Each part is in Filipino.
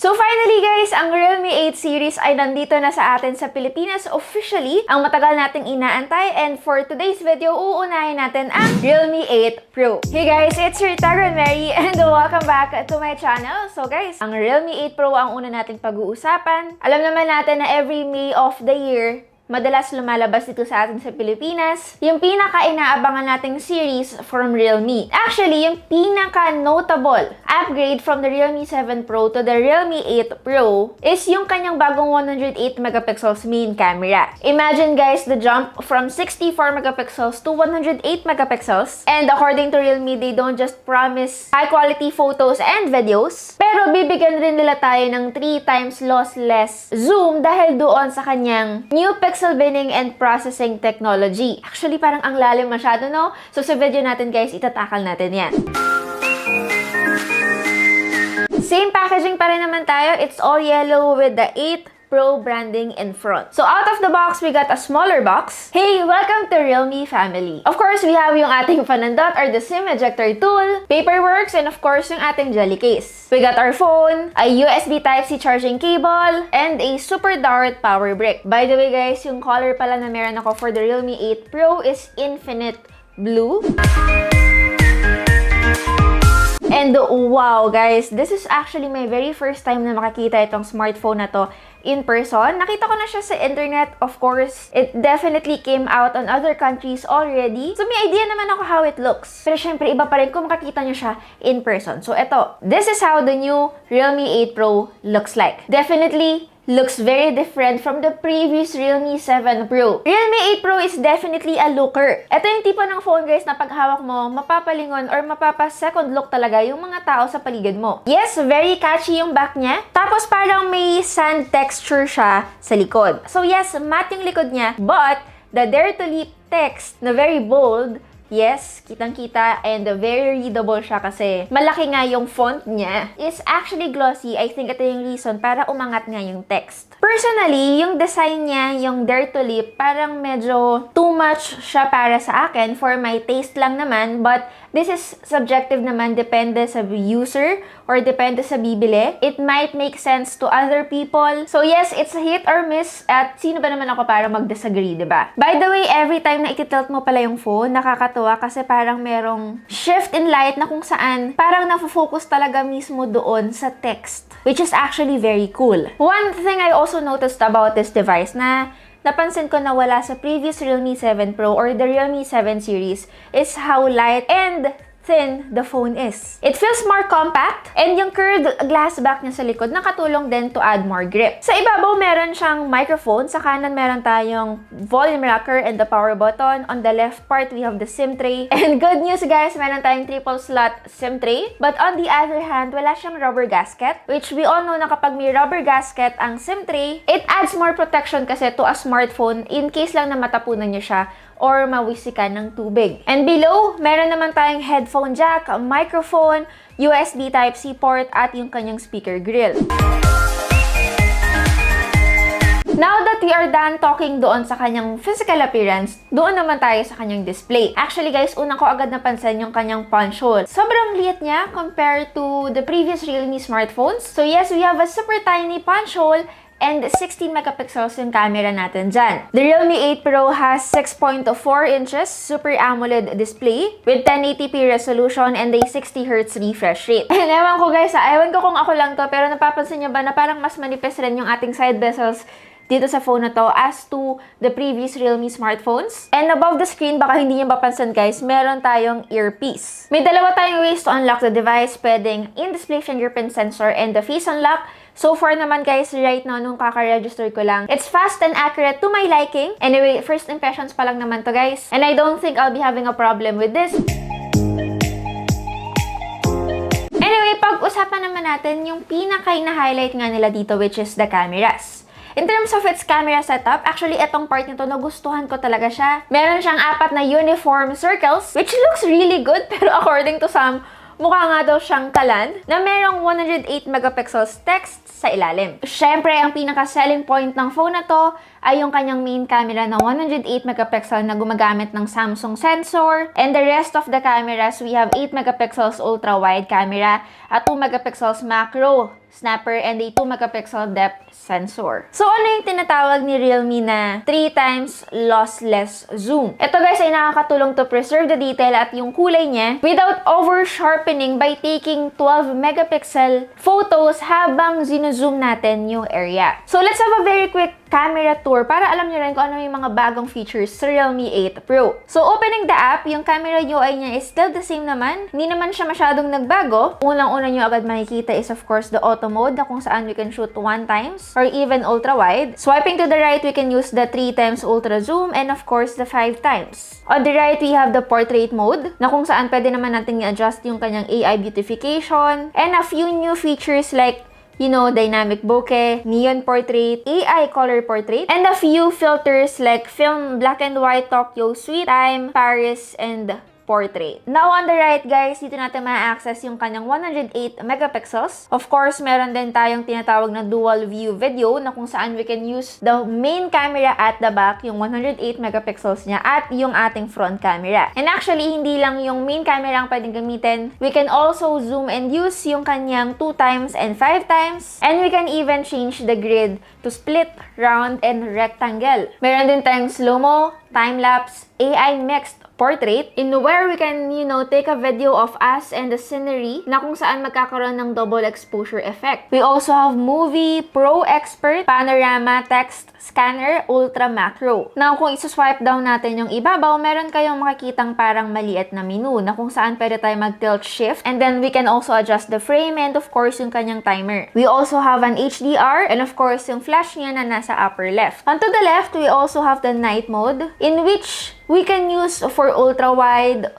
So finally guys, ang Realme 8 series ay nandito na sa atin sa Pilipinas officially, ang matagal nating inaantay, and for today's video, uunahin natin ang Realme 8 Pro. Hey guys, it's your Taron Mary and welcome back to my channel. So guys, ang Realme 8 Pro ang una nating pag-uusapan. Alam naman natin na every May of the year, madalas lumalabas dito sa atin sa Pilipinas, yung pinaka-inaabangan nating series from Realme. Actually, yung pinaka-notable upgrade from the Realme 7 Pro to the Realme 8 Pro is yung kanyang bagong 108 megapixels main camera. Imagine guys, the jump from 64 megapixels to 108 megapixels. And according to Realme, they don't just promise high-quality photos and videos, pero bibigyan rin nila tayo ng 3 times lossless zoom dahil doon sa kanyang new pixel binning and processing technology. Actually, parang ang lalim masyado, no? So, sa video natin, guys, itatakal natin yan. Same packaging pa rin naman tayo. It's all yellow with the 8 Pro branding in front. So, out of the box, we got a smaller box. Hey, welcome to Realme family. Of course, we have yung ating panandot or the SIM ejector tool, paperworks, and of course, yung ating jelly case. We got our phone, a USB Type-C charging cable, and a super dart power brick. By the way, guys, yung color pala na meron ako for the Realme 8 Pro is Infinite Blue. And wow guys, this is actually my very first time na makakita itong smartphone na to in person. Nakita ko na siya sa internet, of course. It definitely came out on other countries already. So may idea naman ako how it looks. Pero syempre, iba pa rin kung makakita nyo siya in person. So eto, this is how the new Realme 8 Pro looks like. Definitely looks very different from the previous Realme 7 Pro. Realme 8 Pro is definitely a looker. Ito yung tipo ng phone guys na paghawak mo, mapapalingon or mapapa-second look talaga yung mga tao sa paligid mo. Yes, very catchy yung back niya. Tapos parang may sand texture siya sa likod. So yes, matte yung likod niya, but the Dare to Leap text na very bold, yes, kitang-kita, and very readable siya kasi malaki nga yung font niya. Is actually glossy. I think ito yung reason para umangat nga yung text. Personally, yung design niya, yung Dare to Leap, parang medyo too much siya para sa akin. For my taste lang naman, but this is subjective naman, depende sa user or depende sa bibili. It might make sense to other people. So yes, it's a hit or miss at sino ba naman ako para mag-disagree, diba? By the way, every time na ikitilt mo pala yung phone, nakakatuwa kasi parang merong shift in light na kung saan parang nafo-focus talaga mismo doon sa text, which is actually very cool. One thing I also noticed about this device na napansin ko na wala sa previous Realme 7 Pro or the Realme 7 series is how light and thin the phone is. It feels more compact, and yung curved glass back niya sa likod nakatulong din to add more grip. Sa ibabaw, meron siyang microphone. Sa kanan, meron tayong volume rocker and the power button. On the left part, we have the SIM tray. And good news guys, meron tayong triple slot SIM tray. But on the other hand, wala siyang rubber gasket, which we all know na kapag may rubber gasket ang SIM tray, it adds more protection kasi to a smartphone in case lang na matapunan niyo siya or mawisikan ng tubig. And below, meron naman tayong headphone jack, microphone, USB Type-C port, at yung kanyang speaker grill. Now that we are done talking doon sa kanyang physical appearance, doon naman tayo sa kanyang display. Actually guys, unang ko agad napansin yung kanyang punch hole. Sobrang liit niya compared to the previous Realme smartphones. So yes, we have a super tiny punch hole and 16 megapixels yung camera natin dyan. The Realme 8 Pro has 6.4 inches Super AMOLED display with 1080p resolution and a 60Hz refresh rate. And ewan ko guys, ewan ko kung ako lang to, pero napapansin nyo ba na parang mas manipis rin yung ating side bezels dito sa phone na to as to the previous Realme smartphones. And above the screen, baka hindi nyo mapansin guys, meron tayong earpiece. May dalawa tayong ways to unlock the device, pwedeng in-display fingerprint sensor and the face unlock. So far naman guys, right now, nung kaka-register ko lang, it's fast and accurate to my liking. Anyway, first impressions pa lang naman to guys. And I don't think I'll be having a problem with this. Anyway, pag-usapan naman natin yung pinaka-highlight nga nila dito, which is the cameras. In terms of its camera setup, actually, itong part nito, nagustuhan ko talaga siya. Meron siyang 4 na uniform circles, which looks really good, pero according to some, mukha nga daw siyang kalan na merong 108 megapixels text sa ilalim. Syempre, ang pinaka-selling point ng phone na to ay yung kanyang main camera na 108 megapixel na gumagamit ng Samsung sensor. And the rest of the cameras, we have 8 megapixels ultra-wide camera at 2 megapixels macro snapper, and a 2 megapixel depth sensor. So, ano yung tinatawag ni Realme na 3 times lossless zoom? Ito guys ay nakakatulong to preserve the detail at yung kulay niya without over-sharpening by taking 12 megapixel photos habang zino-zoom natin yung area. So, let's have a very quick camera tour para alam nyo rin kung ano yung mga bagong features sa Realme 8 Pro. So, opening the app, yung camera UI niya is still the same naman. Hindi naman siya masyadong nagbago. Unang-una nyo agad makikita is of course the auto mode na kung saan we can shoot 1 times or even ultra wide. Swiping to the right, we can use the 3 times ultra zoom and of course the 5 times. On the right, we have the portrait mode na kung saan pwede naman natin i-adjust yung kanyang AI beautification and a few new features like dynamic bokeh, neon portrait, AI color portrait, and a few filters like film, black and white, Tokyo, sweet time, Paris, and portrait. Now, on the right, guys, dito natin ma-access yung kanyang 108 megapixels. Of course, meron din tayong tinatawag na dual view video na kung saan we can use the main camera at the back, yung 108 megapixels niya, at yung ating front camera. And actually, hindi lang yung main camera ang pwedeng gamitin. We can also zoom and use yung kanyang 2 times and 5 times. And we can even change the grid to split, round, and rectangle. Meron din tayong slow-mo, time-lapse, AI mixed portrait in where we can, take a video of us and the scenery na kung saan magkakaroon ng double exposure effect. We also have movie, pro expert, panorama, text, scanner, ultra macro. Now, kung isa-swipe down natin yung ibabaw, meron kayong makikitang parang maliit na menu na kung saan pwede tayo mag-tilt shift and then we can also adjust the frame and of course yung kanyang timer. We also have an HDR and of course yung flash niya na nasa upper left. On to the left, we also have the night mode in which we can use for ultra wide,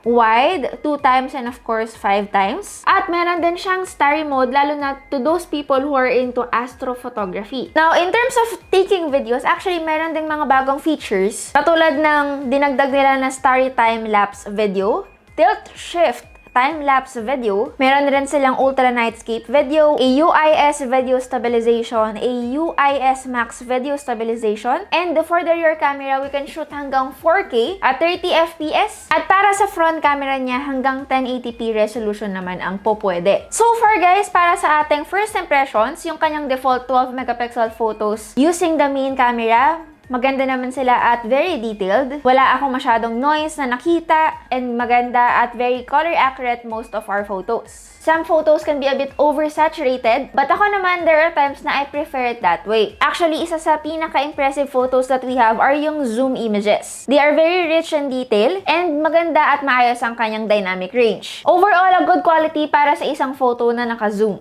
2 times, and of course 5 times. At meron din siyang starry mode, lalo na to those people who are into astrophotography. Now, in terms of taking videos, actually meron ding mga bagong features. Katulad ng dinagdag nila na starry time-lapse video, tilt shift time-lapse video. Meron rin silang ultra nightscape video, a UIS video stabilization, a UIS max video stabilization, and for the rear camera, we can shoot hanggang 4K at 30 FPS. At para sa front camera niya, hanggang 1080p resolution naman ang popwede. So far guys, para sa ating first impressions, yung kanyang default 12 megapixel photos using the main camera, maganda naman sila at very detailed. Wala akong masyadong noise na nakita and maganda at very color accurate most of our photos. Some photos can be a bit oversaturated, but ako naman, there are times na I prefer it that way. Actually, isa sa pinaka-impressive photos that we have are yung zoom images. They are very rich in detail and maganda at maayos ang kanyang dynamic range. Overall, a good quality para sa isang photo na naka-zoom.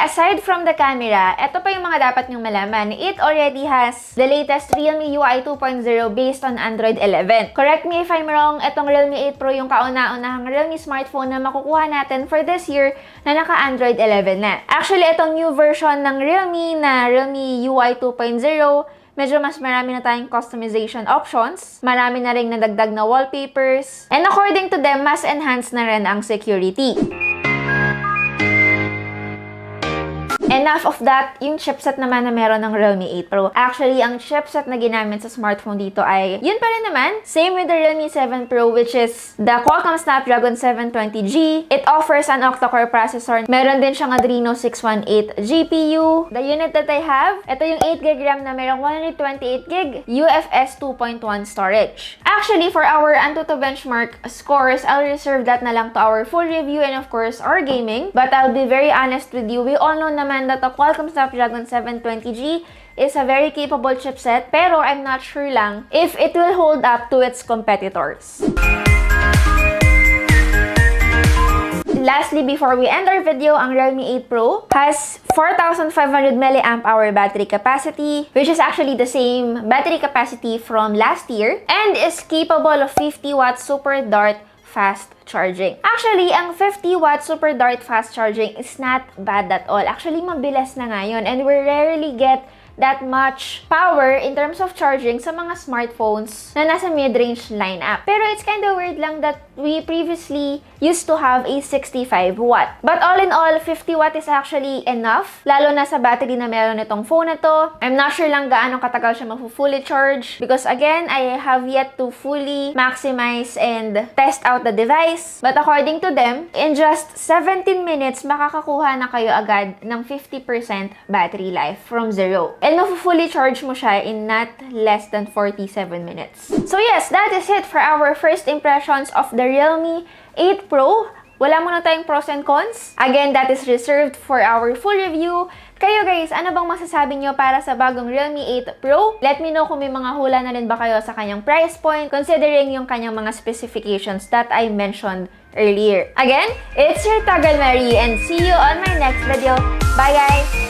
Aside from the camera, ito pa yung mga dapat nyong malaman. It already has the latest Realme UI 2.0 based on Android 11. Correct me if I'm wrong, itong Realme 8 Pro yung kauna-unahang Realme smartphone na makukuha natin for this year na naka-Android 11 na. Actually, itong new version ng Realme na Realme UI 2.0, medyo mas marami na tayong customization options. Marami na rin nadagdag na wallpapers. And according to them, mas enhanced na rin ang security. Enough of that, yung chipset naman na meron ng Realme 8 Pro. Actually, ang chipset na ginamit sa smartphone dito ay, yun pa rin naman, same with the Realme 7 Pro, which is the Qualcomm Snapdragon 720G. It offers an octa-core processor. Meron din siyang Adreno 618 GPU. The unit that I have, ito yung 8GB RAM na merong 128GB UFS 2.1 storage. Actually, for our Antutu benchmark scores, I'll reserve that na lang to our full review and of course, our gaming. But I'll be very honest with you, we all know naman that the Qualcomm Snapdragon 720G is a very capable chipset, pero I'm not sure lang if it will hold up to its competitors. Lastly, before we end our video, ang Realme 8 Pro has 4,500 mAh battery capacity, which is actually the same battery capacity from last year, and is capable of 50-watt super dart fast charging. Actually, ang 50-watt super dart fast charging is not bad at all. Actually, mabilis na nga yun. And we rarely get that much power in terms of charging sa mga smartphones na nasa mid-range lineup. Pero it's kind of weird lang that we previously used to have a 65 watt. But all in all, 50 watt is actually enough, lalo na sa battery na meron itong phone na to. I'm not sure lang gaano katagal siya fully charge because again, I have yet to fully maximize and test out the device. But according to them, in just 17 minutes, makakakuha na kayo agad ng 50% battery life from zero. And fully charge mo siya in not less than 47 minutes. So yes, that is it for our first impressions of the Realme 8 Pro. Wala muna tayong pros and cons. Again, that is reserved for our full review. Kayo guys, ano bang masasabi nyo para sa bagong Realme 8 Pro? Let me know kung may mga hula na rin ba kayo sa kanyang price point considering yung kanyang mga specifications that I mentioned earlier. Again, it's your Tagal Mary and see you on my next video. Bye guys!